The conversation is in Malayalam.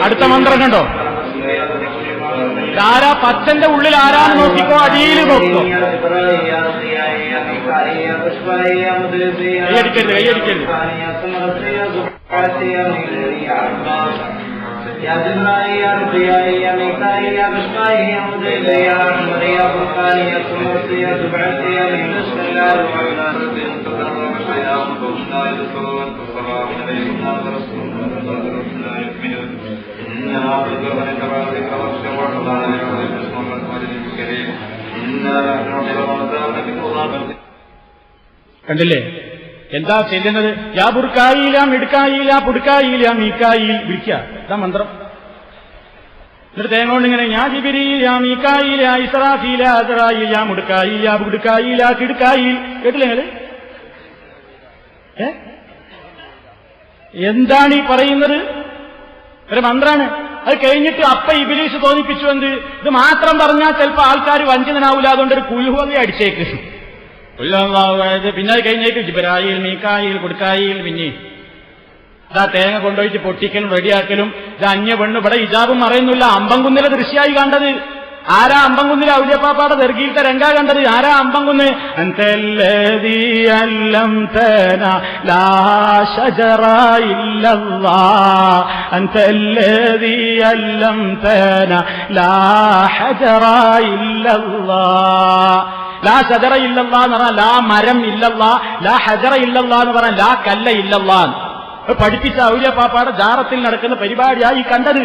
അടുത്ത മന്ത്രം കണ്ടോ? ആരാ പച്ചന്റെ ഉള്ളിൽ ആരാന്ന് നോക്കിക്കോ, അടിയിൽ നോക്കിക്കോ. കൈയടിക്കരുത്, കൈയടിക്കരുത്. يا جبرائيل يا رفيعي يا ميكائيل يا بشرائي يا مدري يا رحمن يا فرقان يا سمرت يا جبعت يا بسم الله الرحمن الرحيم يا مقوشنا يدخلون فالصلاة عليكم هذا رسول الله يؤمنون إنا أعطيك ونكراتك ربك وحضا يعظم اسم الرحمن الكريم إنا نحن رمضان بقرآن. കണ്ടില്ലേ എന്താ ചെല്ലുന്നത്? യാ ബുർക്കായില മിടുക്കായില പുടുക്കായില മീക്കായി വിളിക്കുക, ഇതാ മന്ത്രം. എന്നിട്ട് തേങ്ങ കൊണ്ട് ഇങ്ങനെ ഞാൻ ജിബിരിയില മീക്കായില ഇസ്രാഫീല അസറായില മുടുക്കായില പുടുക്കായില കിടുക്കായിൽ. കേട്ടില്ലേ നിങ്ങള്? എന്താണ് ഈ പറയുന്നത്? ഒരു മന്ത്രാണ്. അത് കഴിഞ്ഞിട്ട് അപ്പ ഇബ്ലീസ് തോന്നിപ്പിച്ചു എന്ത്, ഇത് മാത്രം പറഞ്ഞാൽ ചിലപ്പോൾ ആൾക്കാർ വഞ്ചിതനാവൂല, അതുകൊണ്ട് ഒരു കുഴുഹൊന്നേ അടിച്ചേക്ക്. പിന്നെ അത് കഴിഞ്ഞേക്ക് ജിബ്രായീൽ മീകായീൽ കുടുക്കായീൽ. പിന്നെ ഇതാ തേങ്ങ കൊണ്ടുപോയിട്ട് പൊട്ടിക്കലും റെഡിയാക്കലും. ഇത് അന്യ പെണ്ണ് ഇവിടെ ഹിജാബും മറയുന്നില്ല. അമ്പംകുന്നിലെ ദൃശ്യമായി കണ്ടത് ആരാ? അമ്പംകുന്നിലെ ഔലിയപ്പാപ്പാടെ ദർഗീലത്തെ രംഗാ കണ്ടത് ആരാ? അമ്പംകുന്ന്. അൻതല്ലദീ അല്ലംതനാ ലാ ശജറ ഇല്ലല്ലാഹ് അൻതല്ലദീ അല്ലംതനാ ലാ ഹജറ ഇല്ലല്ലാഹ്. ലാ ശജറ ഇല്ലല്ലാ എന്ന് പറഞ്ഞാൽ ലാ മരം ഇല്ലല്ലാ, ലാ ഹജറ ഇല്ലല്ലാ എന്ന് പറഞ്ഞാൽ ലാ കല്ല ഇല്ലല്ലാ. പഠിപ്പിച്ച ഔലിയ പാപ്പാടെ ജാറത്തിൽ നടക്കുന്ന പരിപാടിയായി കണ്ടത്.